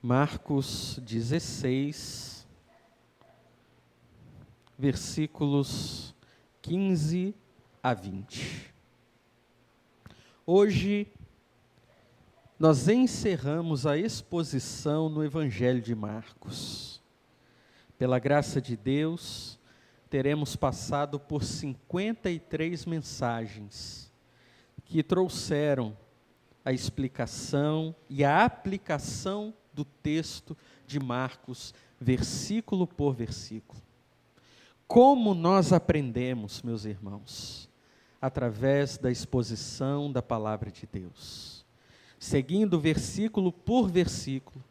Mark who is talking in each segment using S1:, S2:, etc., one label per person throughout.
S1: Marcos 16, versículos 15 a 20. Hoje, nós encerramos a exposição no Evangelho de Marcos. Pela graça de Deus, teremos passado por 53 mensagens que trouxeram a explicação e a aplicação do texto de Marcos, versículo por versículo. Como nós aprendemos, meus irmãos? Através da exposição da palavra de Deus. Seguindo versículo por versículo,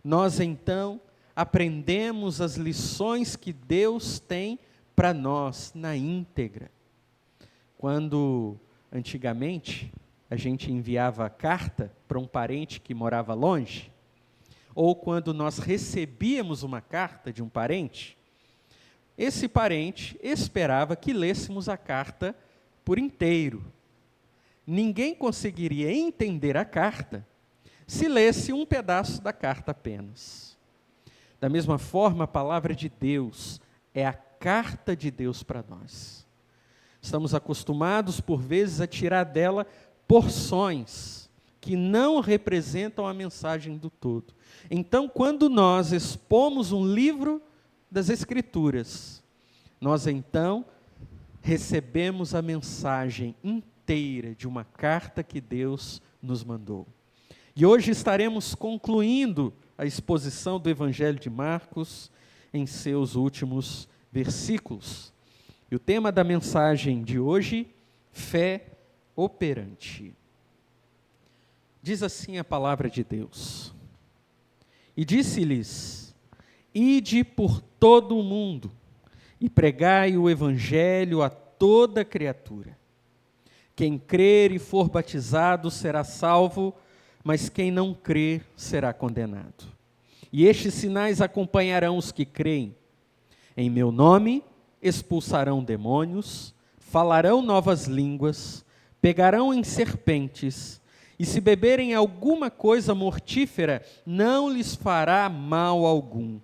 S1: nós então aprendemos as lições que Deus tem para nós na íntegra. Quando, antigamente, a gente enviava carta para um parente que morava longe, ou quando nós recebíamos uma carta de um parente, esse parente esperava que lêssemos a carta por inteiro. Ninguém conseguiria entender a carta se lesse um pedaço da carta apenas. Da mesma forma, a palavra de Deus é a carta de Deus para nós. Estamos acostumados, por vezes, a tirar dela porções que não representam a mensagem do todo. Então, quando nós expomos um livro das Escrituras, nós então recebemos a mensagem inteira de uma carta que Deus nos mandou. E hoje estaremos concluindo a exposição do Evangelho de Marcos em seus últimos versículos. E o tema da mensagem de hoje, fé operante. Diz assim a palavra de Deus: E disse-lhes: Ide por todo o mundo e pregai o Evangelho a toda criatura. Quem crer e for batizado será salvo, mas quem não crer será condenado. E estes sinais acompanharão os que creem. Em meu nome expulsarão demônios, falarão novas línguas, pegarão em serpentes, e se beberem alguma coisa mortífera, não lhes fará mal algum.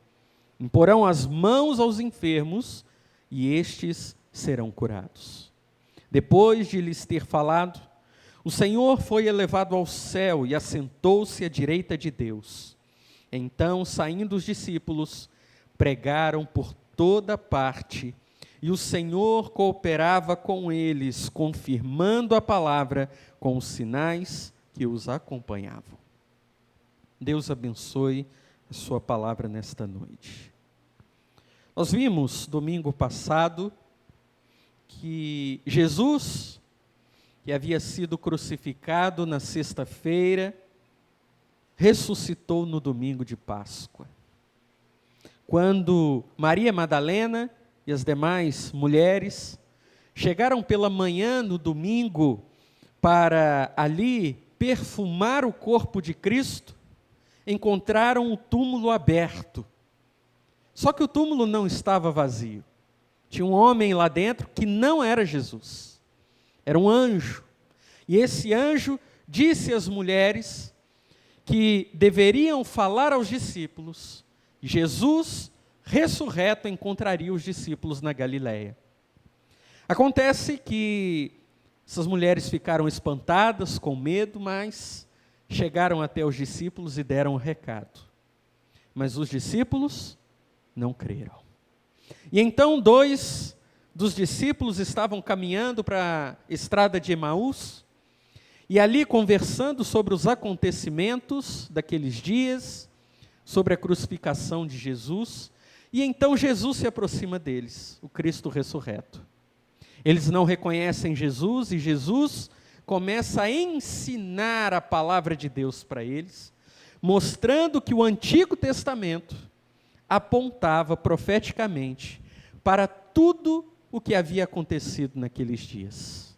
S1: Imporão as mãos aos enfermos, e estes serão curados. Depois de lhes ter falado, o Senhor foi elevado ao céu e assentou-se à direita de Deus. Então, saindo os discípulos, pregaram por toda parte, e o Senhor cooperava com eles, confirmando a palavra com os sinais que os acompanhavam. Deus abençoe a sua palavra nesta noite. Nós vimos domingo passado que Jesus, que havia sido crucificado na sexta-feira, ressuscitou no domingo de Páscoa. Quando Maria Madalena e as demais mulheres chegaram pela manhã no domingo para ali perfumar o corpo de Cristo, encontraram o túmulo aberto. Só que o túmulo não estava vazio. Tinha um homem lá dentro que não era Jesus. Era um anjo. E esse anjo disse às mulheres que deveriam falar aos discípulos. Jesus, ressurreto, encontraria os discípulos na Galileia. Acontece que essas mulheres ficaram espantadas, com medo, mas chegaram até os discípulos e deram o recado. Mas os discípulos não creram. E então 2 dos discípulos estavam caminhando para a estrada de Emaús, e ali conversando sobre os acontecimentos daqueles dias, sobre a crucificação de Jesus, e então Jesus se aproxima deles, o Cristo ressurreto. Eles não reconhecem Jesus, e Jesus começa a ensinar a palavra de Deus para eles, mostrando que o Antigo Testamento apontava profeticamente para tudo o que havia acontecido naqueles dias.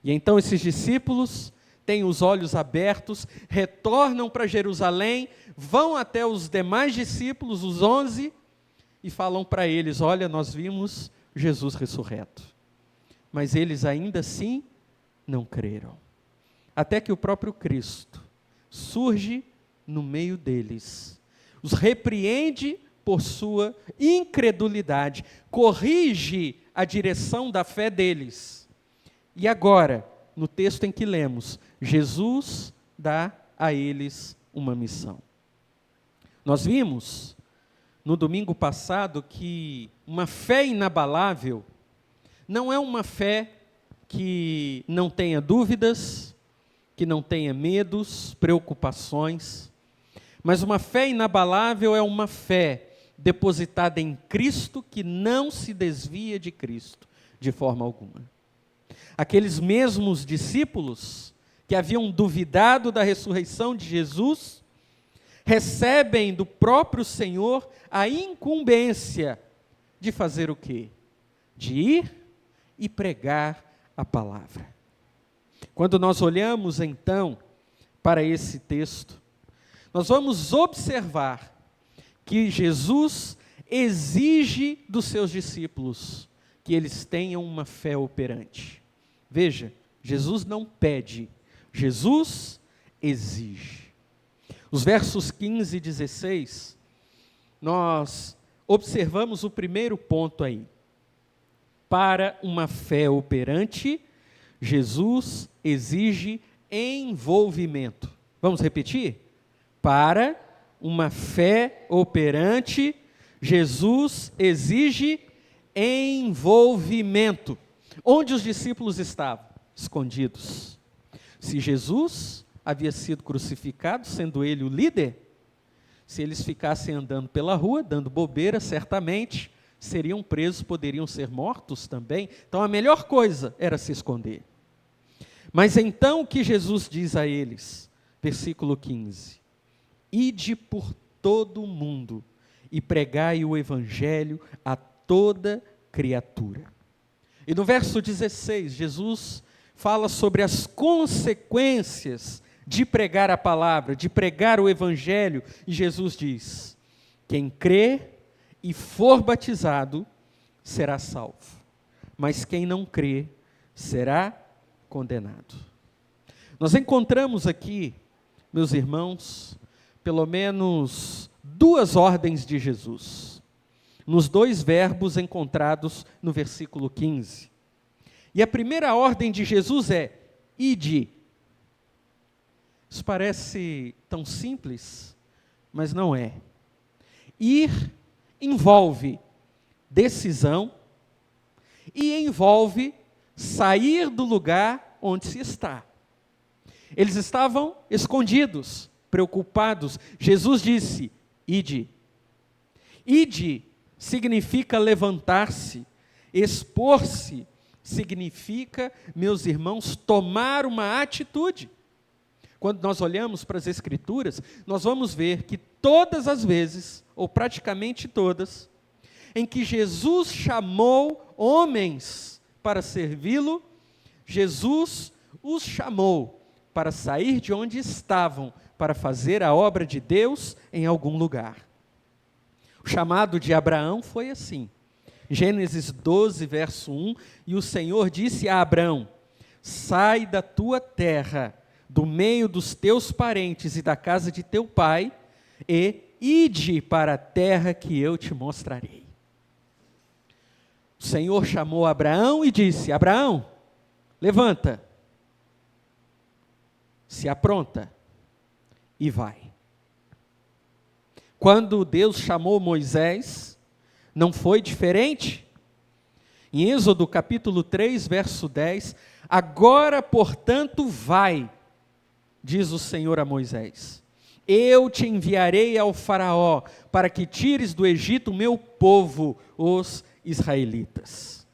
S1: E então esses discípulos têm os olhos abertos, retornam para Jerusalém, vão até os demais discípulos, os 11, e falam para eles: olha, nós vimos Jesus ressurreto. Mas eles ainda assim não creram. Até que o próprio Cristo surge no meio deles, os repreende por sua incredulidade, corrige a direção da fé deles. E agora, no texto em que lemos, Jesus dá a eles uma missão. Nós vimos no domingo passado que uma fé inabalável não é uma fé que não tenha dúvidas, que não tenha medos, preocupações, mas uma fé inabalável é uma fé depositada em Cristo que não se desvia de Cristo de forma alguma. Aqueles mesmos discípulos que haviam duvidado da ressurreição de Jesus, recebem do próprio Senhor a incumbência de fazer o quê? De ir e pregar a palavra. Quando nós olhamos então para esse texto, nós vamos observar que Jesus exige dos seus discípulos que eles tenham uma fé operante. Veja, Jesus não pede, Jesus exige. Os versos 15 e 16, nós observamos o primeiro ponto aí. Para uma fé operante, Jesus exige envolvimento. Vamos repetir? Para uma fé operante, Jesus exige envolvimento. Onde os discípulos estavam? Escondidos. Se Jesus havia sido crucificado, sendo ele o líder, se eles ficassem andando pela rua, dando bobeira, certamente seriam presos, poderiam ser mortos também. Então a melhor coisa era se esconder. Mas então o que Jesus diz a eles? Versículo 15. Ide por todo o mundo e pregai o evangelho a toda criatura. E no verso 16, Jesus fala sobre as consequências de pregar a palavra, de pregar o evangelho, e Jesus diz: quem crê e for batizado será salvo, mas quem não crê será condenado. Nós encontramos aqui, meus irmãos, pelo menos duas ordens de Jesus, nos dois verbos encontrados no versículo 15. E a primeira ordem de Jesus é: ide. Isso parece tão simples, mas não é. Ir envolve decisão e envolve sair do lugar onde se está. Eles estavam escondidos, preocupados. Jesus disse: ide. Ide significa levantar-se, expor-se, significa, meus irmãos, tomar uma atitude. Quando nós olhamos para as Escrituras, nós vamos ver que todas as vezes, ou praticamente todas, em que Jesus chamou homens para servi-lo, Jesus os chamou para sair de onde estavam, para fazer a obra de Deus em algum lugar. O chamado de Abraão foi assim. Gênesis 12, verso 1, e o Senhor disse a Abraão: sai da tua terra, do meio dos teus parentes e da casa de teu pai, e ide para a terra que eu te mostrarei. O Senhor chamou Abraão e disse: Abraão, levanta, se apronta e vai. Quando Deus chamou Moisés, não foi diferente? Em Êxodo capítulo 3, verso 10, agora, portanto, vai, diz o Senhor a Moisés, eu te enviarei ao faraó, para que tires do Egito o meu povo, os israelitas.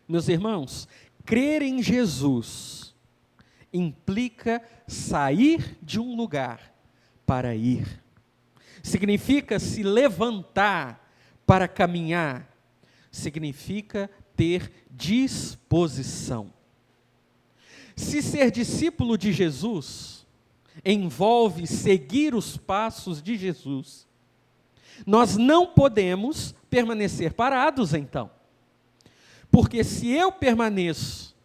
S1: Meus irmãos, crer em Jesus implica sair de um lugar para ir. Significa se levantar para caminhar. Significa ter disposição. Se ser discípulo de Jesus envolve seguir os passos de Jesus, nós não podemos permanecer parados então. Porque se eu permaneço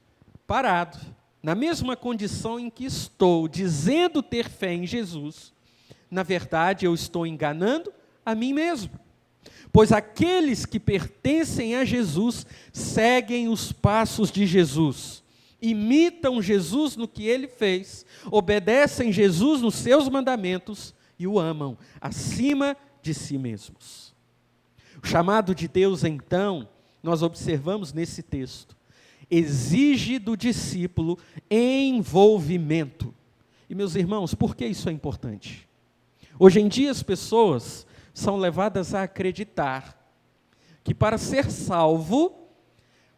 S1: parado, na mesma condição em que estou, dizendo ter fé em Jesus, na verdade eu estou enganando a mim mesmo. Pois aqueles que pertencem a Jesus seguem os passos de Jesus, imitam Jesus no que ele fez, obedecem Jesus nos seus mandamentos e o amam acima de si mesmos. O chamado de Deus, então, nós observamos nesse texto, exige do discípulo envolvimento. E meus irmãos, por que isso é importante? Hoje em dia as pessoas são levadas a acreditar que para ser salvo,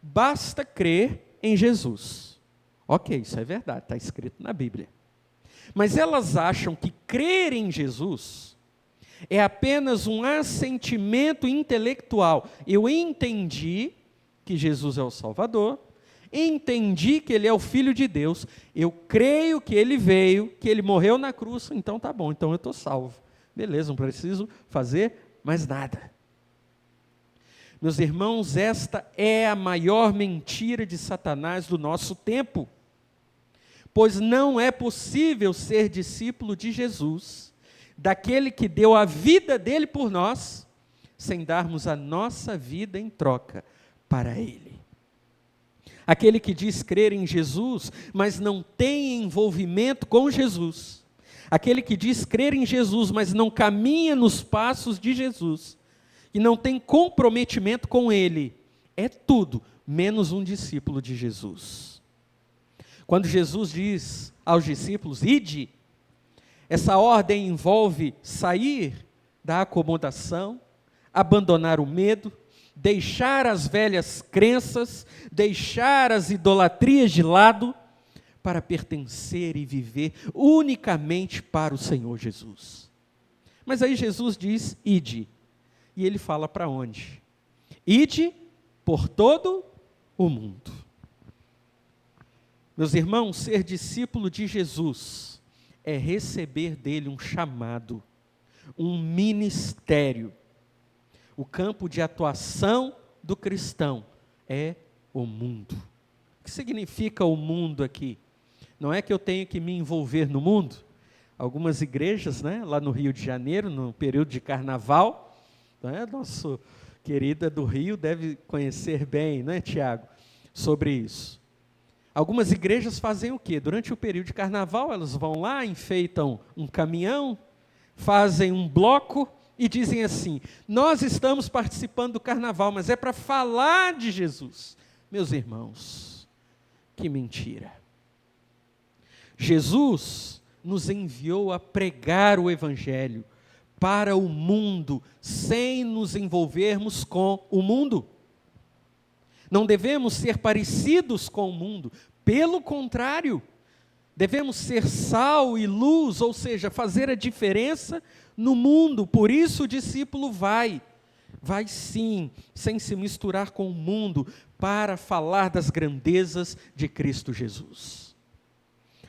S1: basta crer em Jesus. Ok, isso é verdade, está escrito na Bíblia. Mas elas acham que crer em Jesus é apenas um assentimento intelectual. Eu entendi que Jesus é o Salvador, entendi que Ele é o Filho de Deus, eu creio que Ele veio, que Ele morreu na cruz, então tá bom, então eu estou salvo. Beleza, não preciso fazer mais nada. Meus irmãos, esta é a maior mentira de Satanás do nosso tempo, pois não é possível ser discípulo de Jesus, daquele que deu a vida dele por nós, sem darmos a nossa vida em troca para Ele. Aquele que diz crer em Jesus, mas não tem envolvimento com Jesus, aquele que diz crer em Jesus, mas não caminha nos passos de Jesus, e não tem comprometimento com Ele, é tudo menos um discípulo de Jesus. Quando Jesus diz aos discípulos, ide, essa ordem envolve sair da acomodação, abandonar o medo, deixar as velhas crenças, deixar as idolatrias de lado, para pertencer e viver unicamente para o Senhor Jesus. Mas aí Jesus diz, ide, e Ele fala para onde? Ide por todo o mundo. Meus irmãos, ser discípulo de Jesus é receber dele um chamado, um ministério. O campo de atuação do cristão é o mundo. O que significa o mundo aqui? Não é que eu tenho que me envolver no mundo. Algumas igrejas, lá no Rio de Janeiro, no período de carnaval, nosso querida do Rio deve conhecer bem, Tiago, sobre isso. Algumas igrejas fazem o quê? Durante o período de carnaval, elas vão lá, enfeitam um caminhão, fazem um bloco e dizem assim, nós estamos participando do carnaval, mas é para falar de Jesus. Meus irmãos, que mentira. Jesus nos enviou a pregar o Evangelho para o mundo, sem nos envolvermos com o mundo. Não devemos ser parecidos com o mundo, pelo contrário, devemos ser sal e luz, ou seja, fazer a diferença no mundo. Por isso o discípulo vai sim, sem se misturar com o mundo, para falar das grandezas de Cristo Jesus.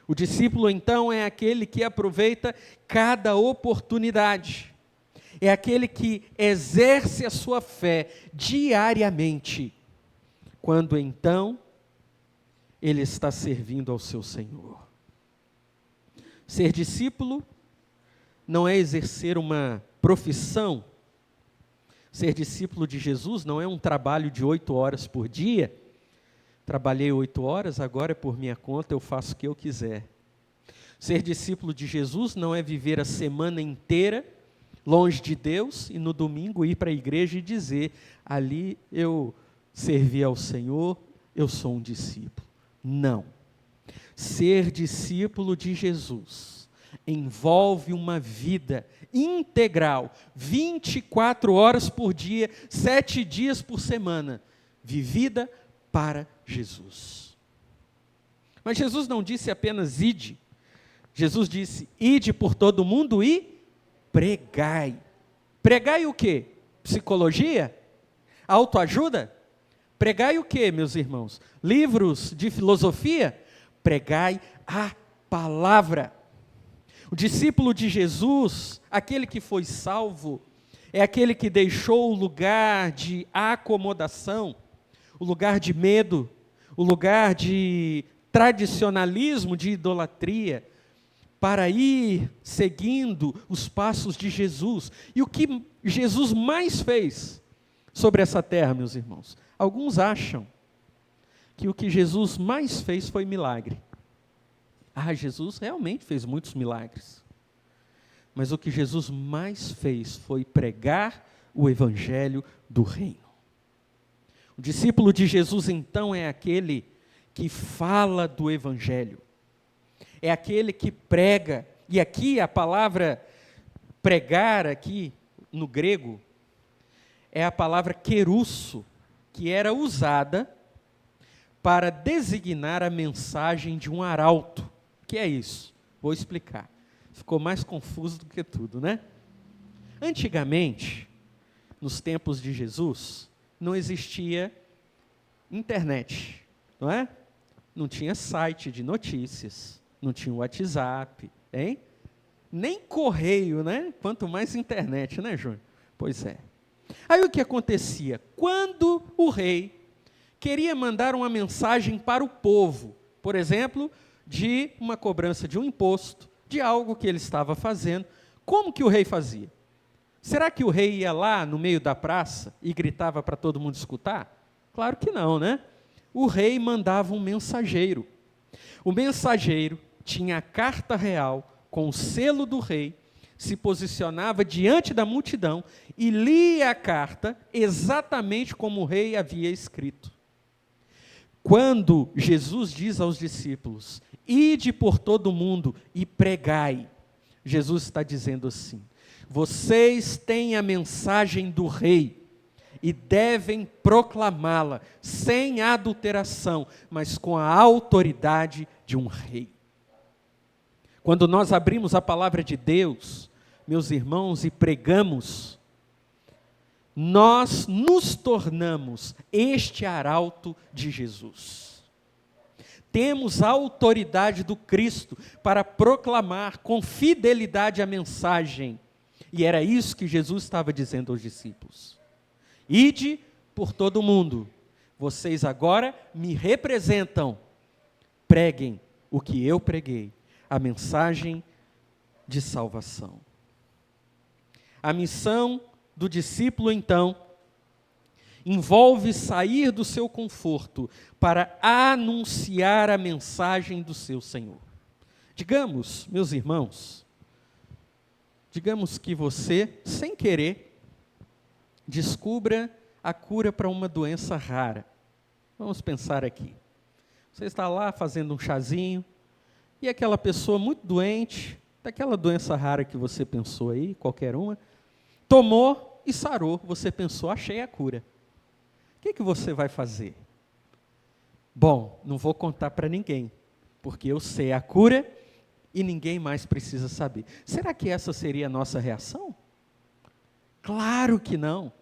S1: O discípulo, então, é aquele que aproveita cada oportunidade, é aquele que exerce a sua fé diariamente, quando então ele está servindo ao seu Senhor. Ser discípulo não é exercer uma profissão. Ser discípulo de Jesus não é um trabalho de 8 horas por dia. Trabalhei 8 horas, agora é por minha conta, eu faço o que eu quiser. Ser discípulo de Jesus não é viver a semana inteira longe de Deus e no domingo ir para a igreja e dizer, ali eu servi ao Senhor, eu sou um discípulo. Não. Ser discípulo de Jesus envolve uma vida integral, 24 horas por dia, 7 dias por semana, vivida para Jesus. Mas Jesus não disse apenas ide, Jesus disse, ide por todo o mundo e pregai. Pregai o quê? Psicologia? Autoajuda? Pregai o quê, meus irmãos? Livros de filosofia? Pregai a palavra. O discípulo de Jesus, aquele que foi salvo, é aquele que deixou o lugar de acomodação, o lugar de medo, o lugar de tradicionalismo, de idolatria, para ir seguindo os passos de Jesus. E o que Jesus mais fez sobre essa terra, meus irmãos? Alguns acham que o que Jesus mais fez foi milagre. Jesus realmente fez muitos milagres. Mas o que Jesus mais fez foi pregar o evangelho do reino. O discípulo de Jesus, então, é aquele que fala do evangelho. É aquele que prega. E aqui a palavra pregar, aqui no grego, é a palavra querusso, que era usada para designar a mensagem de um arauto. O que é isso? Vou explicar. Ficou mais confuso do que tudo, né? Antigamente, nos tempos de Jesus, não existia internet, não é? Não tinha site de notícias, não tinha WhatsApp, hein? Nem correio, né? Quanto mais internet, né, Júnior? Pois é. Aí o que acontecia? Quando o rei queria mandar uma mensagem para o povo, por exemplo, de uma cobrança de um imposto, de algo que ele estava fazendo, como que o rei fazia? Será que o rei ia lá no meio da praça e gritava para todo mundo escutar? Claro que não, né? O rei mandava um mensageiro. O mensageiro tinha a carta real com o selo do rei, se posicionava diante da multidão e lia a carta exatamente como o rei havia escrito. Quando Jesus diz aos discípulos, ide por todo o mundo e pregai, Jesus está dizendo assim, vocês têm a mensagem do rei e devem proclamá-la sem adulteração, mas com a autoridade de um rei. Quando nós abrimos a palavra de Deus, meus irmãos, e pregamos, nós nos tornamos este arauto de Jesus. Temos a autoridade do Cristo para proclamar com fidelidade a mensagem. E era isso que Jesus estava dizendo aos discípulos. Ide por todo o mundo. Vocês agora me representam. Preguem o que eu preguei. A mensagem de salvação. A missão do discípulo, então, envolve sair do seu conforto para anunciar a mensagem do seu Senhor. Digamos, meus irmãos, digamos que você, sem querer, descubra a cura para uma doença rara. Vamos pensar aqui. Você está lá fazendo um chazinho, e aquela pessoa muito doente, daquela doença rara que você pensou aí, qualquer uma, tomou e sarou. Você pensou, achei a cura. O que você vai fazer? Bom, não vou contar para ninguém, porque eu sei a cura e ninguém mais precisa saber. Será que essa seria a nossa reação? Claro que não.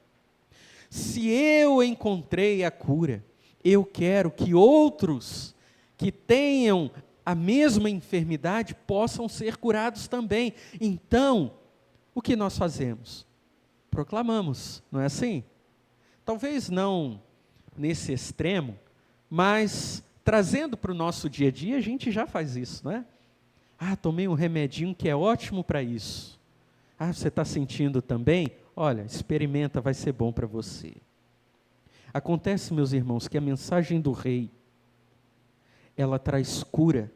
S1: Se eu encontrei a cura, eu quero que outros que tenham a mesma enfermidade possam ser curados também. Então, o que nós fazemos? Proclamamos, não é assim? Talvez não nesse extremo, mas trazendo para o nosso dia a dia, a gente já faz isso, não é? Tomei um remedinho que é ótimo para isso. Você está sentindo também? Olha, experimenta, vai ser bom para você. Acontece, meus irmãos, que a mensagem do rei, ela traz cura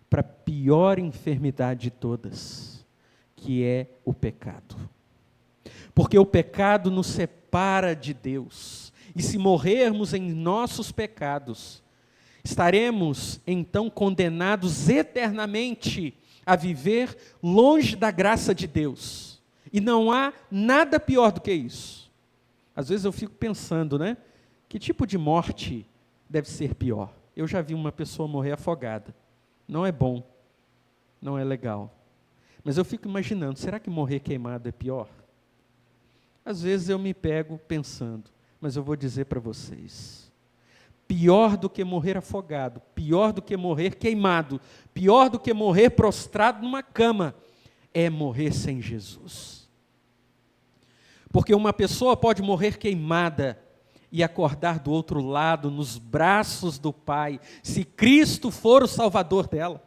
S1: para a pior enfermidade de todas, que é o pecado. Porque o pecado nos separa de Deus. E se morrermos em nossos pecados, estaremos então condenados eternamente a viver longe da graça de Deus. E não há nada pior do que isso. Às vezes eu fico pensando, né? Que tipo de morte deve ser pior? Eu já vi uma pessoa morrer afogada. Não é bom, não é legal. Mas eu fico imaginando, será que morrer queimado é pior? Às vezes eu me pego pensando, mas eu vou dizer para vocês, pior do que morrer afogado, pior do que morrer queimado, pior do que morrer prostrado numa cama, é morrer sem Jesus. Porque uma pessoa pode morrer queimada e acordar do outro lado, nos braços do Pai, se Cristo for o Salvador dela.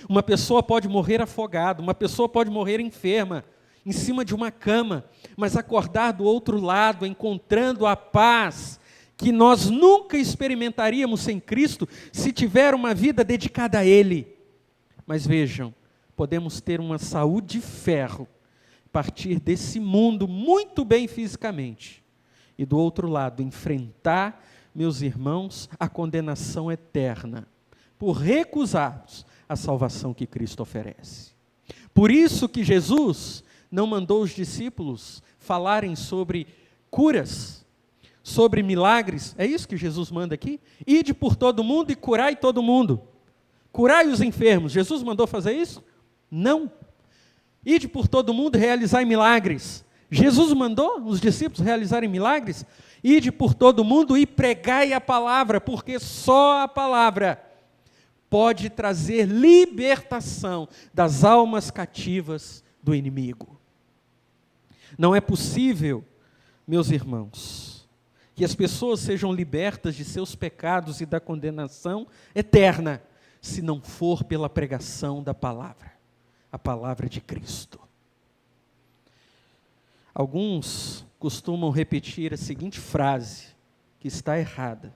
S1: Uma pessoa pode morrer afogada, uma pessoa pode morrer enferma, em cima de uma cama, mas acordar do outro lado, encontrando a paz que nós nunca experimentaríamos sem Cristo, se tiver uma vida dedicada a Ele. Mas vejam, podemos ter uma saúde de ferro, partir desse mundo muito bem fisicamente, e do outro lado, enfrentar, meus irmãos, a condenação eterna, por recusarmos a salvação que Cristo oferece. Por isso que Jesus não mandou os discípulos falarem sobre curas, sobre milagres. É isso que Jesus manda aqui? Ide por todo mundo e curai todo mundo. Curai os enfermos. Jesus mandou fazer isso? Não. Ide por todo mundo e realizai milagres. Jesus mandou os discípulos realizarem milagres? Ide por todo mundo e pregai a palavra, porque só a palavra pode trazer libertação das almas cativas do inimigo. Não é possível, meus irmãos, que as pessoas sejam libertas de seus pecados e da condenação eterna, se não for pela pregação da palavra, a palavra de Cristo. Alguns costumam repetir a seguinte frase, que está errada.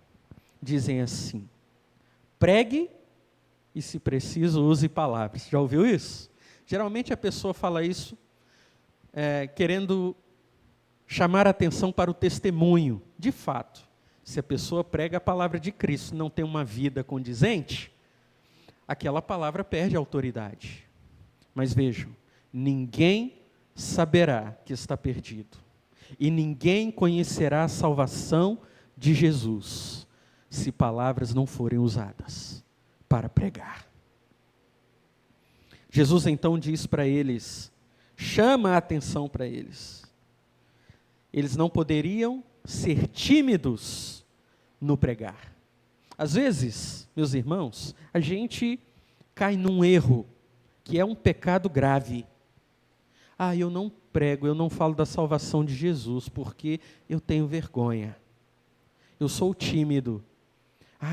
S1: Dizem assim: pregue e, se preciso, use palavras. Já ouviu isso? Geralmente a pessoa fala isso querendo chamar a atenção para o testemunho. De fato, se a pessoa prega a palavra de Cristo e não tem uma vida condizente, aquela palavra perde autoridade. Mas vejam, ninguém saberá que está perdido, e ninguém conhecerá a salvação de Jesus, se palavras não forem usadas para pregar. Jesus então diz para eles, chama a atenção para eles. Eles não poderiam ser tímidos no pregar. Às vezes, meus irmãos, a gente cai num erro, que é um pecado grave. Eu não prego, eu não falo da salvação de Jesus, porque eu tenho vergonha. Eu sou tímido.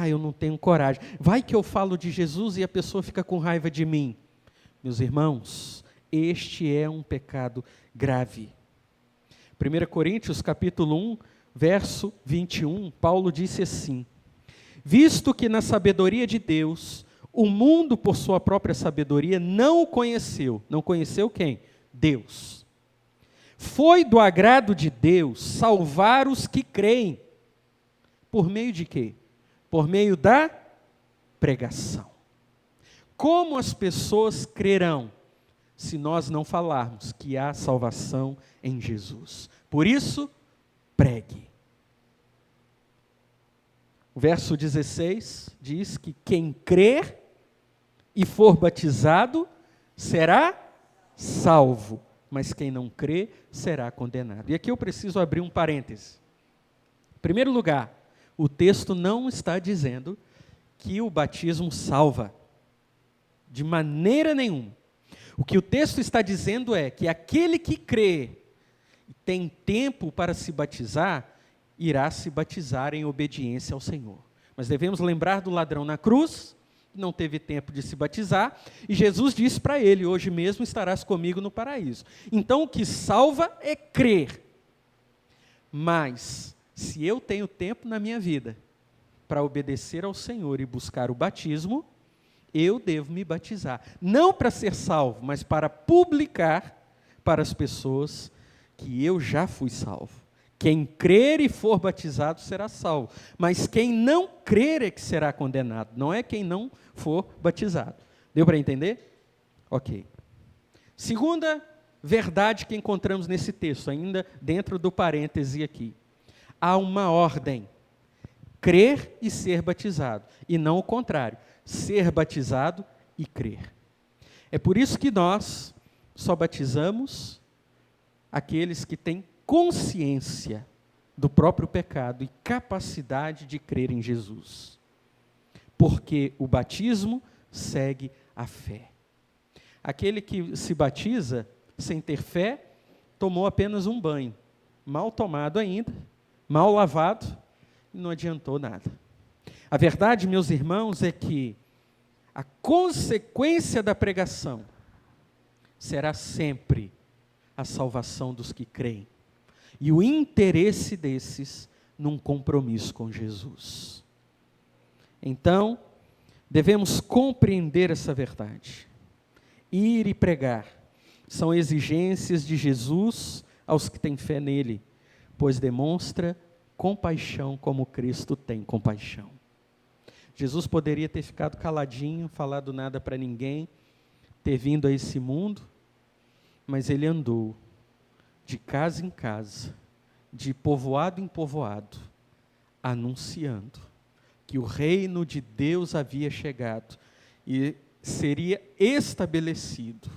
S1: Eu não tenho coragem. Vai que eu falo de Jesus e a pessoa fica com raiva de mim. Meus irmãos, este é um pecado grave. 1 Coríntios capítulo 1, verso 21, Paulo disse assim: visto que na sabedoria de Deus, o mundo por sua própria sabedoria não o conheceu. Não conheceu quem? Deus. Foi do agrado de Deus salvar os que creem. Por meio de quê? Por meio da pregação. Como as pessoas crerão se nós não falarmos que há salvação em Jesus? Por isso, pregue. O verso 16 diz que quem crer e for batizado será salvo, mas quem não crê será condenado. E aqui eu preciso abrir um parêntese. Em primeiro lugar, o texto não está dizendo que o batismo salva, de maneira nenhuma. O que o texto está dizendo é que aquele que crê e tem tempo para se batizar, irá se batizar em obediência ao Senhor. Mas devemos lembrar do ladrão na cruz, que não teve tempo de se batizar, e Jesus disse para ele: hoje mesmo estarás comigo no paraíso. Então o que salva é crer. Mas, se eu tenho tempo na minha vida para obedecer ao Senhor e buscar o batismo, eu devo me batizar. Não para ser salvo, mas para publicar para as pessoas que eu já fui salvo. Quem crer e for batizado será salvo, mas quem não crer é que será condenado, não é quem não for batizado. Deu para entender? Ok. Segunda verdade que encontramos nesse texto, ainda dentro do parêntese aqui. Há uma ordem: crer e ser batizado, e não o contrário, ser batizado e crer. É por isso que nós só batizamos aqueles que têm consciência do próprio pecado e capacidade de crer em Jesus. Porque o batismo segue a fé. Aquele que se batiza sem ter fé, tomou apenas um banho, mal tomado ainda, mal lavado, e não adiantou nada. A verdade, meus irmãos, é que a consequência da pregação será sempre a salvação dos que creem. E o interesse desses num compromisso com Jesus. Então, devemos compreender essa verdade. Ir e pregar são exigências de Jesus aos que têm fé nele, pois demonstra compaixão como Cristo tem compaixão. Jesus poderia ter ficado caladinho, falado nada para ninguém, ter vindo a esse mundo, mas ele andou de casa em casa, de povoado em povoado, anunciando que o reino de Deus havia chegado e seria estabelecido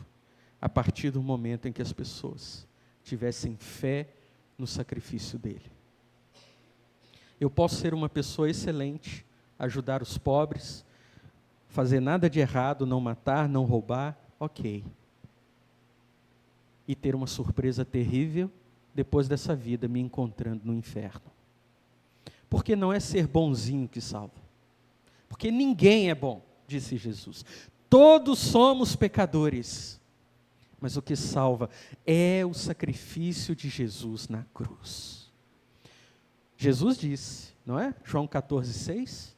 S1: a partir do momento em que as pessoas tivessem fé no sacrifício dele. Eu posso ser uma pessoa excelente, ajudar os pobres, fazer nada de errado, não matar, não roubar, ok. E ter uma surpresa terrível depois dessa vida me encontrando no inferno. Porque não é ser bonzinho que salva. Porque ninguém é bom, disse Jesus. Todos somos pecadores. Mas o que salva é o sacrifício de Jesus na cruz. Jesus disse, não é? João 14,6: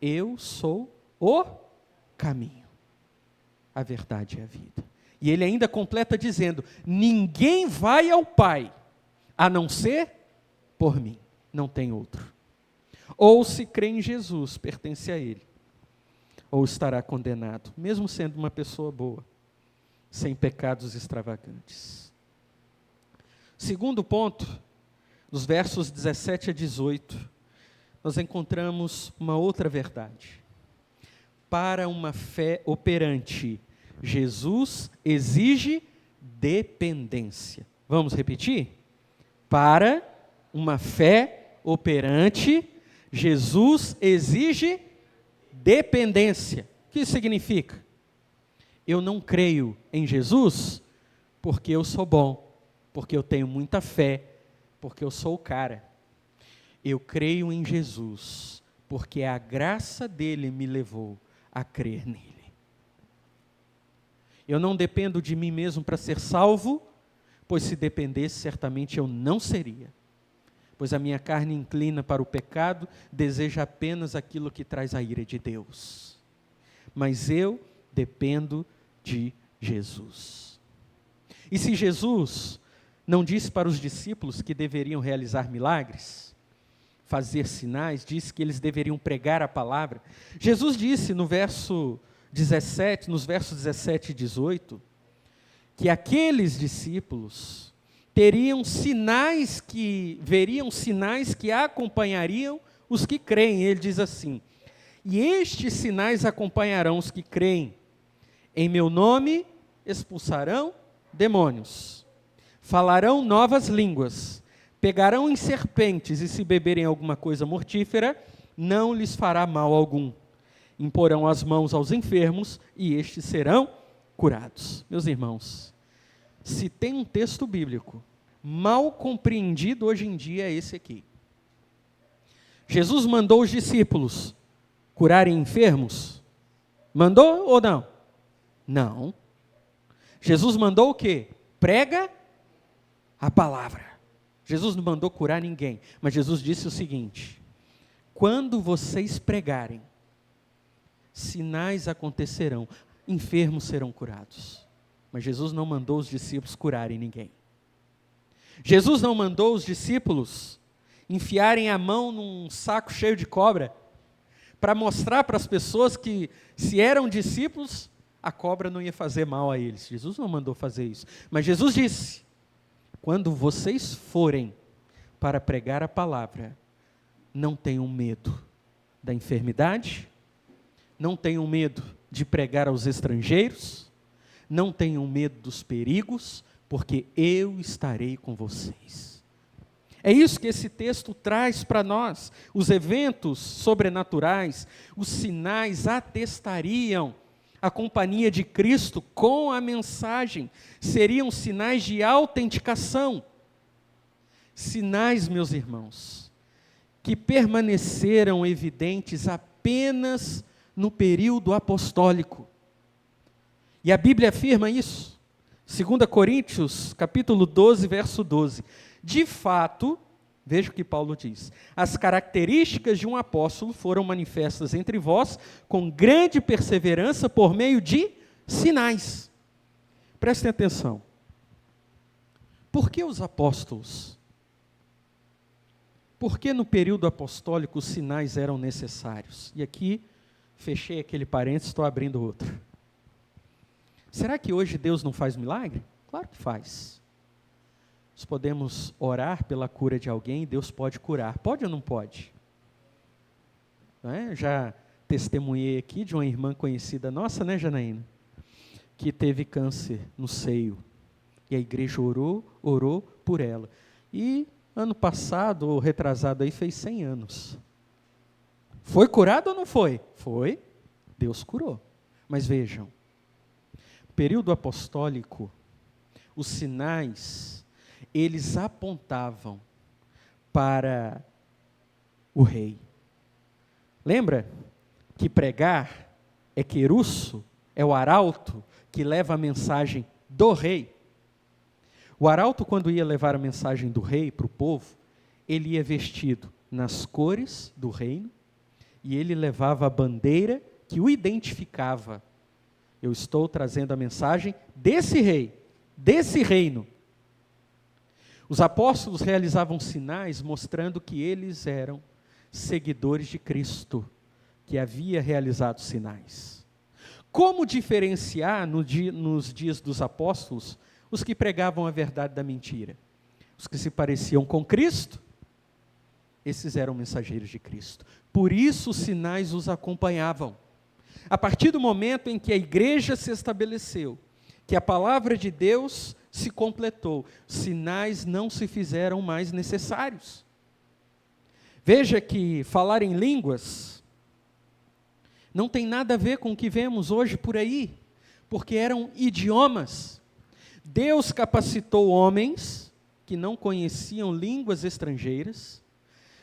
S1: eu sou o caminho, a verdade e a vida. E ele ainda completa dizendo: ninguém vai ao Pai, a não ser por mim, não tem outro. Ou se crê em Jesus, pertence a ele, ou estará condenado, mesmo sendo uma pessoa boa, sem pecados extravagantes. Segundo ponto, nos versos 17 a 18, nós encontramos uma outra verdade. Para uma fé operante, Jesus exige dependência. Vamos repetir? Para uma fé operante, Jesus exige dependência. O que isso significa? Eu não creio em Jesus porque eu sou bom, porque eu tenho muita fé, porque eu sou o cara. Eu creio em Jesus porque a graça dele me levou a crer nele. Eu não dependo de mim mesmo para ser salvo, pois se dependesse, certamente eu não seria. Pois a minha carne inclina para o pecado, deseja apenas aquilo que traz a ira de Deus. Mas eu dependo de Jesus. E se Jesus não disse para os discípulos que deveriam realizar milagres, fazer sinais, disse que eles deveriam pregar a palavra, Jesus disse no verso 17, nos versos 17 e 18, que aqueles discípulos veriam sinais que acompanhariam os que creem. Ele diz assim: e estes sinais acompanharão os que creem. Em meu nome expulsarão demônios, falarão novas línguas, pegarão em serpentes, e se beberem alguma coisa mortífera, não lhes fará mal algum. Imporão as mãos aos enfermos, e estes serão curados. Meus irmãos, se tem um texto bíblico mal compreendido hoje em dia, é esse aqui. Jesus mandou os discípulos curarem enfermos? Mandou ou não? Não. Jesus mandou o quê? Prega a palavra. Jesus não mandou curar ninguém, mas Jesus disse o seguinte: quando vocês pregarem, sinais acontecerão, enfermos serão curados. Mas Jesus não mandou os discípulos curarem ninguém. Jesus não mandou os discípulos enfiarem a mão num saco cheio de cobra, para mostrar para as pessoas que, se eram discípulos, a cobra não ia fazer mal a eles. Jesus não mandou fazer isso. Mas Jesus disse: quando vocês forem para pregar a palavra, não tenham medo da enfermidade, não tenham medo de pregar aos estrangeiros, não tenham medo dos perigos, porque eu estarei com vocês. É isso que esse texto traz para nós. Os eventos sobrenaturais, os sinais atestariam a companhia de Cristo com a mensagem, seriam sinais de autenticação. Sinais, meus irmãos, que permaneceram evidentes apenas no período apostólico. E a Bíblia afirma isso. 2 Coríntios, capítulo 12, verso 12. De fato, veja o que Paulo diz: as características de um apóstolo foram manifestas entre vós com grande perseverança por meio de sinais. Prestem atenção. Por que os apóstolos? Por que no período apostólico os sinais eram necessários? E aqui, fechei aquele parênteses, estou abrindo outro. Será que hoje Deus não faz milagre? Claro que faz. Nós podemos orar pela cura de alguém, Deus pode curar. Pode ou não pode? Não é? Já testemunhei aqui de uma irmã conhecida nossa, né, Janaína? Que teve câncer no seio. E a igreja orou por ela. E ano passado, ou retrasado aí, fez 100 anos. Foi curado ou não foi? Foi. Deus curou. Mas vejam, período apostólico, os sinais, eles apontavam para o rei. Lembra que pregar é querusso, é o arauto que leva a mensagem do rei. O arauto, quando ia levar a mensagem do rei para o povo, ele ia vestido nas cores do reino e ele levava a bandeira que o identificava. Eu estou trazendo a mensagem desse rei, desse reino. Os apóstolos realizavam sinais mostrando que eles eram seguidores de Cristo, que havia realizado sinais. Como diferenciar nos dias dos apóstolos os que pregavam a verdade da mentira? Os que se pareciam com Cristo, esses eram mensageiros de Cristo. Por isso os sinais os acompanhavam. A partir do momento em que a igreja se estabeleceu, que a palavra de Deus se completou, sinais não se fizeram mais necessários. Veja que falar em línguas não tem nada a ver com o que vemos hoje por aí, porque eram idiomas. Deus capacitou homens que não conheciam línguas estrangeiras,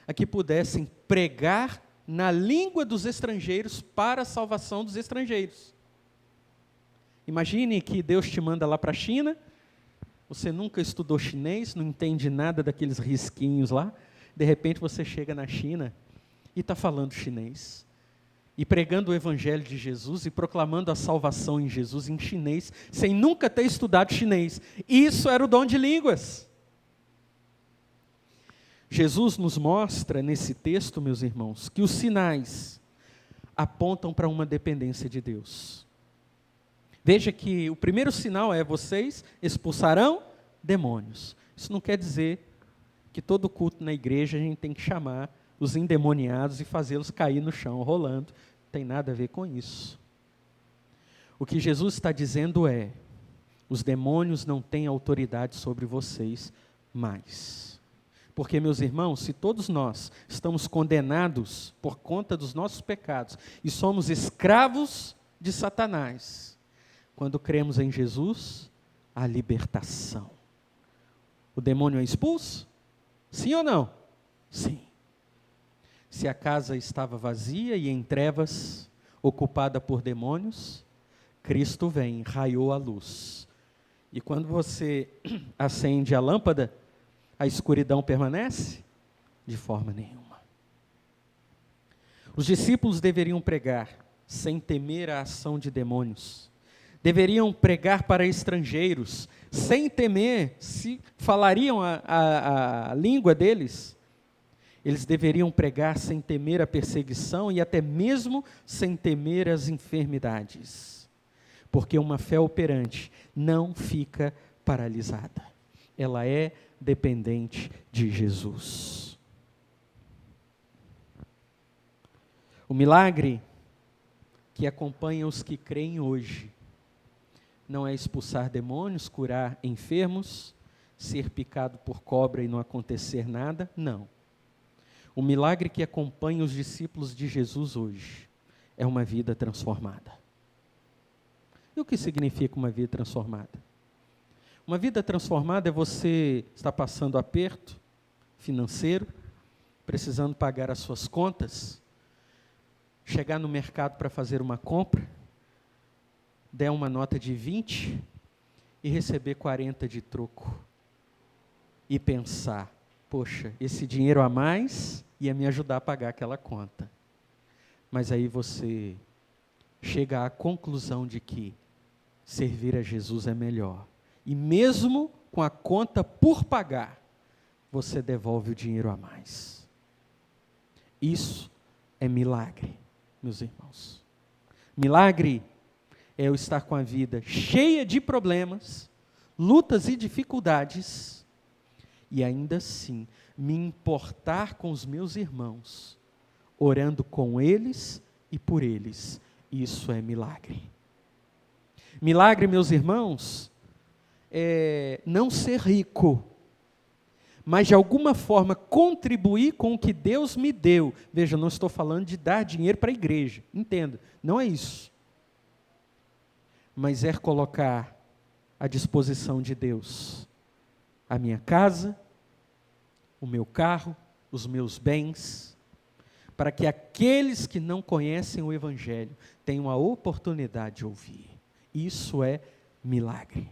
S1: a que pudessem pregar na língua dos estrangeiros para a salvação dos estrangeiros. Imagine que Deus te manda lá para a China, você nunca estudou chinês, não entende nada daqueles risquinhos lá, de repente você chega na China e está falando chinês, e pregando o evangelho de Jesus e proclamando a salvação em Jesus em chinês, sem nunca ter estudado chinês. Isso era o dom de línguas. Jesus nos mostra nesse texto, meus irmãos, que os sinais apontam para uma dependência de Deus. Veja que o primeiro sinal é: vocês expulsarão demônios. Isso não quer dizer que todo culto na igreja a gente tem que chamar os endemoniados e fazê-los cair no chão rolando. Não tem nada a ver com isso. O que Jesus está dizendo é: os demônios não têm autoridade sobre vocês mais. Porque, meus irmãos, se todos nós estamos condenados por conta dos nossos pecados e somos escravos de Satanás, quando cremos em Jesus, há libertação. O demônio é expulso? Sim ou não? Sim. Se a casa estava vazia e em trevas, ocupada por demônios, Cristo vem, raiou a luz. E quando você acende a lâmpada, a escuridão permanece? De forma nenhuma. Os discípulos deveriam pregar sem temer a ação de demônios. Deveriam pregar para estrangeiros, sem temer se falariam a língua deles. Eles deveriam pregar sem temer a perseguição e até mesmo sem temer as enfermidades. Porque uma fé operante não fica paralisada. Ela é dependente de Jesus. O milagre que acompanha os que creem hoje não é expulsar demônios, curar enfermos, ser picado por cobra e não acontecer nada, não. O milagre que acompanha os discípulos de Jesus hoje é uma vida transformada. E o que significa uma vida transformada? Uma vida transformada é você estar passando aperto financeiro, precisando pagar as suas contas, chegar no mercado para fazer uma compra, der uma nota de 20 e receber 40 de troco. E pensar, poxa, esse dinheiro a mais ia me ajudar a pagar aquela conta. Mas aí você chega à conclusão de que servir a Jesus é melhor. E mesmo com a conta por pagar, você devolve o dinheiro a mais. Isso é milagre, meus irmãos. Milagre é eu estar com a vida cheia de problemas, lutas e dificuldades, e ainda assim me importar com os meus irmãos, orando com eles e por eles. Isso é milagre. Milagre, meus irmãos, é não ser rico, mas de alguma forma contribuir com o que Deus me deu. Veja, não estou falando de dar dinheiro para a igreja, entenda, não é isso. Mas é colocar à disposição de Deus a minha casa, o meu carro, os meus bens, para que aqueles que não conhecem o Evangelho tenham a oportunidade de ouvir. Isso é milagre.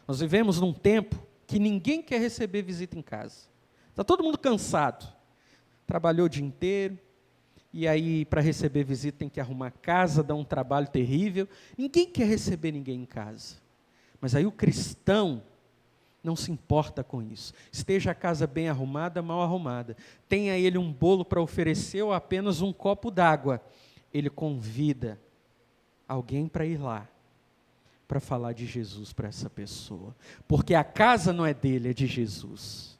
S1: Nós vivemos num tempo que ninguém quer receber visita em casa. Está todo mundo cansado. Trabalhou o dia inteiro, e aí para receber visita tem que arrumar casa, dá um trabalho terrível. Ninguém quer receber ninguém em casa. Mas aí o cristão não se importa com isso. Esteja a casa bem arrumada, mal arrumada. Tenha ele um bolo para oferecer ou apenas um copo d'água. Ele convida alguém para ir lá, para falar de Jesus para essa pessoa. Porque a casa não é dele, é de Jesus.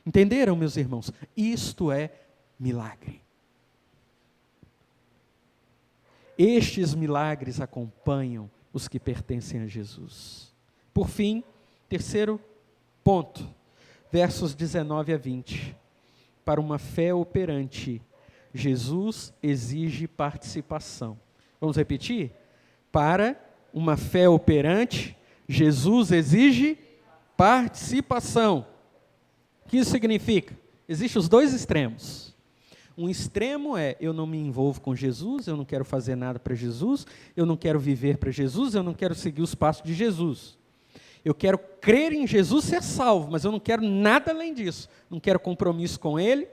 S1: Entenderam, meus irmãos? Isto é milagre. Estes milagres acompanham os que pertencem a Jesus. Por fim, terceiro ponto, versos 19 a 20. Para uma fé operante, Jesus exige participação. Vamos repetir? Para uma fé operante, Jesus exige participação. O que isso significa? Existem os dois extremos. Um extremo é, eu não me envolvo com Jesus, eu não quero fazer nada para Jesus, eu não quero viver para Jesus, eu não quero seguir os passos de Jesus. Eu quero crer em Jesus, ser salvo, mas eu não quero nada além disso. Não quero compromisso com Ele,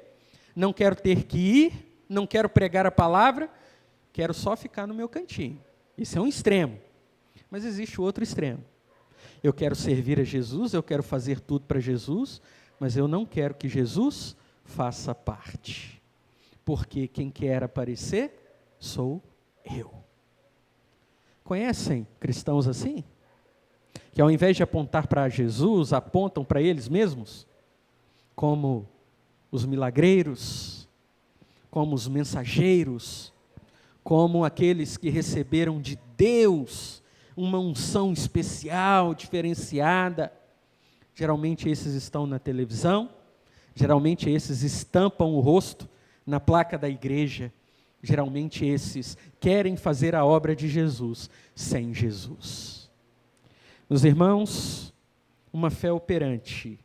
S1: não quero ter que ir, não quero pregar a palavra, quero só ficar no meu cantinho. Isso é um extremo. Mas existe o outro extremo. Eu quero servir a Jesus, eu quero fazer tudo para Jesus, mas eu não quero que Jesus faça parte. Porque quem quer aparecer sou eu. Conhecem cristãos assim? Que ao invés de apontar para Jesus, apontam para eles mesmos? Como os milagreiros, como os mensageiros, como aqueles que receberam de Deus uma unção especial, diferenciada. Geralmente esses estão na televisão, geralmente esses estampam o rosto na placa da igreja, geralmente esses querem fazer a obra de Jesus sem Jesus. Meus irmãos, uma fé operante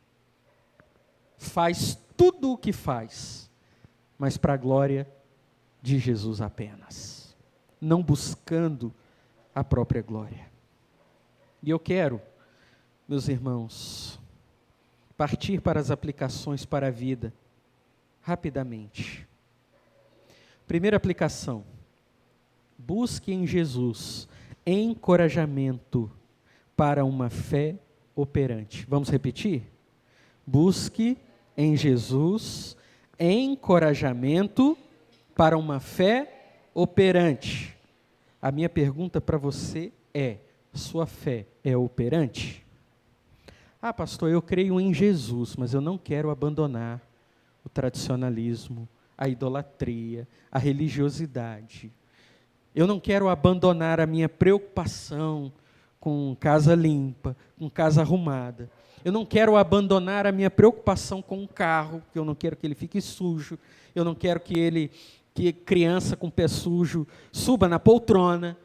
S1: faz tudo o que faz, mas para a glória de Jesus apenas, não buscando a própria glória. E eu quero, meus irmãos, partir para as aplicações para a vida, rapidamente. Primeira aplicação: busque em Jesus encorajamento para uma fé operante. Vamos repetir? Busque em Jesus encorajamento para uma fé operante. A minha pergunta para você é: sua fé é operante? Ah, pastor, eu creio em Jesus, mas eu não quero abandonar o tradicionalismo, a idolatria, a religiosidade. Eu não quero abandonar a minha preocupação com casa limpa, com casa arrumada. Eu não quero abandonar a minha preocupação com o carro, porque eu não quero que ele fique sujo. Eu não quero que criança com pé sujo suba na poltrona.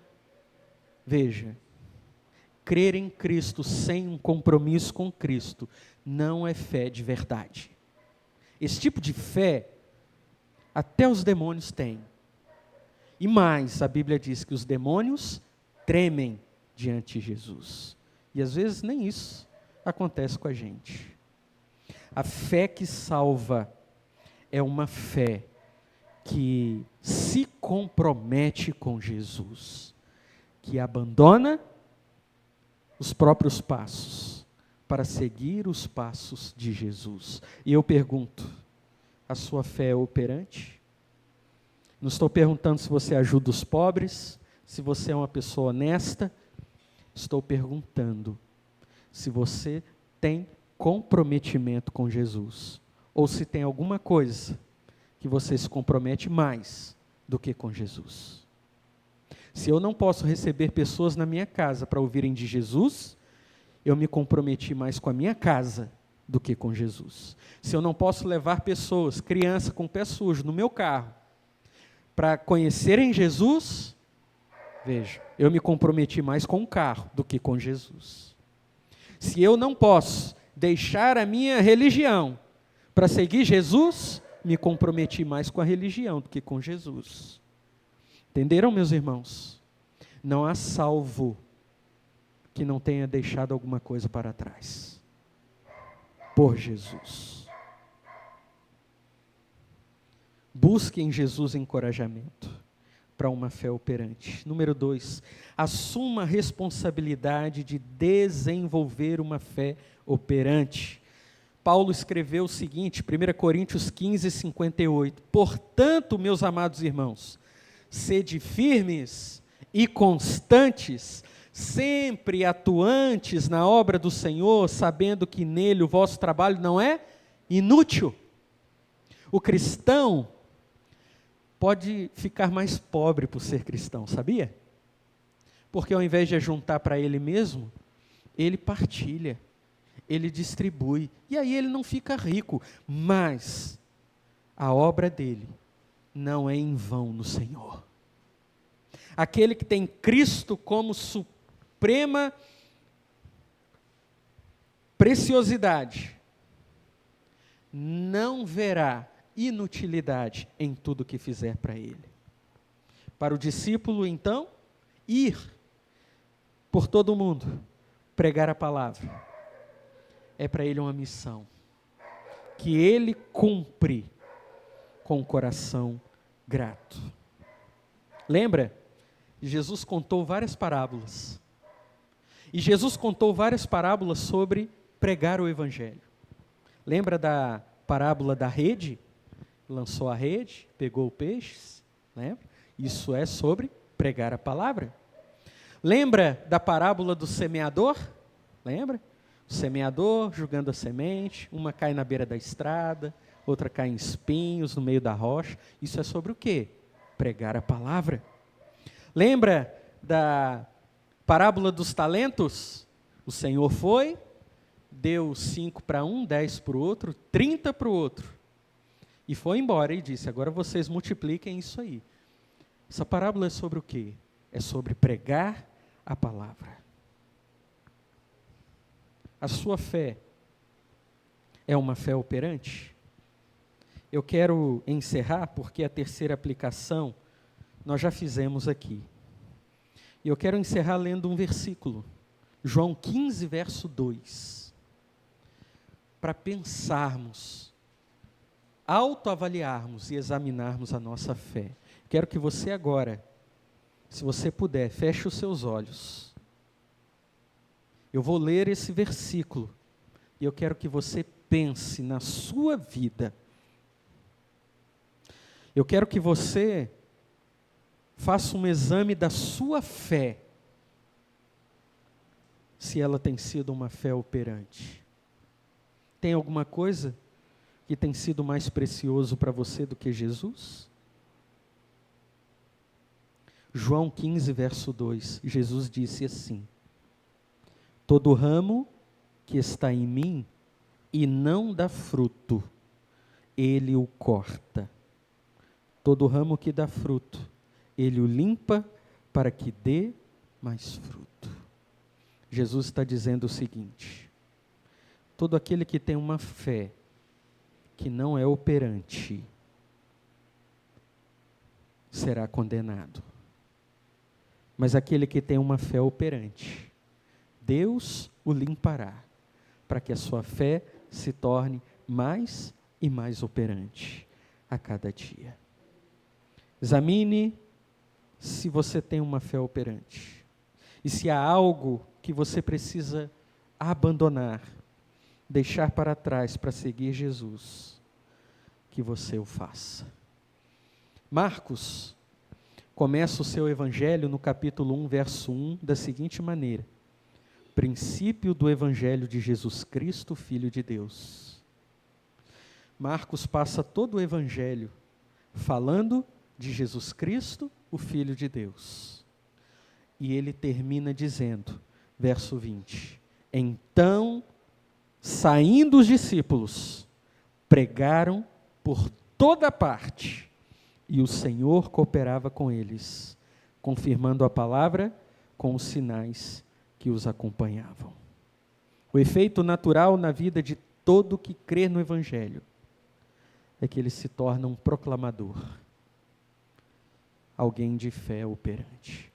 S1: Veja, crer em Cristo sem um compromisso com Cristo não é fé de verdade. Esse tipo de fé, até os demônios têm. E mais, a Bíblia diz que os demônios tremem diante de Jesus. E às vezes nem isso acontece com a gente. A fé que salva é uma fé que se compromete com Jesus, que abandona os próprios passos para seguir os passos de Jesus. E eu pergunto, a sua fé é operante? Não estou perguntando se você ajuda os pobres, se você é uma pessoa honesta. Estou perguntando se você tem comprometimento com Jesus, ou se tem alguma coisa que você se compromete mais do que com Jesus. Se eu não posso receber pessoas na minha casa para ouvirem de Jesus, eu me comprometi mais com a minha casa do que com Jesus. Se eu não posso levar pessoas, criança com pé sujo, no meu carro, para conhecerem Jesus, veja, eu me comprometi mais com o carro do que com Jesus. Se eu não posso deixar a minha religião para seguir Jesus, me comprometi mais com a religião do que com Jesus. Entenderam, meus irmãos? Não há salvo que não tenha deixado alguma coisa para trás. Por Jesus. Busque em Jesus encorajamento para uma fé operante. Número 2, assuma a responsabilidade de desenvolver uma fé operante. Paulo escreveu o seguinte, 1 Coríntios 15, 58. Portanto, meus amados irmãos, sede firmes e constantes, sempre atuantes na obra do Senhor, sabendo que nele o vosso trabalho não é inútil. O cristão pode ficar mais pobre por ser cristão, sabia? Porque ao invés de juntar para ele mesmo, ele partilha, ele distribui, e aí ele não fica rico, mas a obra dele não é em vão no Senhor. Aquele que tem Cristo como suprema preciosidade, não verá inutilidade em tudo que fizer para ele. Para o discípulo, então, ir por todo o mundo, pregar a palavra, é para ele uma missão, que ele cumpre com o coração grato. Lembra? Jesus contou várias parábolas. E Jesus contou várias parábolas sobre pregar o Evangelho. Lembra da parábola da rede? Lançou a rede, pegou peixes. Lembra? Isso é sobre pregar a palavra. Lembra da parábola do semeador? Lembra? O semeador jogando a semente, uma cai na beira da estrada, outra cai em espinhos, no meio da rocha. Isso é sobre o quê? Pregar a palavra. Lembra da parábola dos talentos? O Senhor foi, deu 5 para um, 10 para o outro, 30 para o outro. E foi embora e disse, agora vocês multipliquem isso aí. Essa parábola é sobre o quê? É sobre pregar a palavra. A sua fé é uma fé operante? Eu quero encerrar, porque a terceira aplicação nós já fizemos aqui. E eu quero encerrar lendo um versículo, João 15, verso 2, para pensarmos, autoavaliarmos e examinarmos a nossa fé. Quero que você agora, se você puder, feche os seus olhos. Eu vou ler esse versículo e eu quero que você pense na sua vida. Eu quero que você faça um exame da sua fé, se ela tem sido uma fé operante. Tem alguma coisa que tem sido mais precioso para você do que Jesus? João 15, verso 2, Jesus disse assim: todo ramo que está em mim e não dá fruto, ele o corta. Todo ramo que dá fruto, ele o limpa para que dê mais fruto. Jesus está dizendo o seguinte: todo aquele que tem uma fé que não é operante, será condenado. Mas aquele que tem uma fé operante, Deus o limpará, para que a sua fé se torne mais e mais operante a cada dia. Examine se você tem uma fé operante. E se há algo que você precisa abandonar, deixar para trás para seguir Jesus, que você o faça. Marcos começa o seu evangelho no capítulo 1, verso 1, da seguinte maneira: princípio do evangelho de Jesus Cristo, Filho de Deus. Marcos passa todo o evangelho falando de Jesus Cristo, o Filho de Deus. E ele termina dizendo, verso 20: então, saindo os discípulos, pregaram por toda parte, e o Senhor cooperava com eles, confirmando a palavra com os sinais que os acompanhavam. O efeito natural na vida de todo que crê no Evangelho é que ele se torna um proclamador, alguém de fé operante.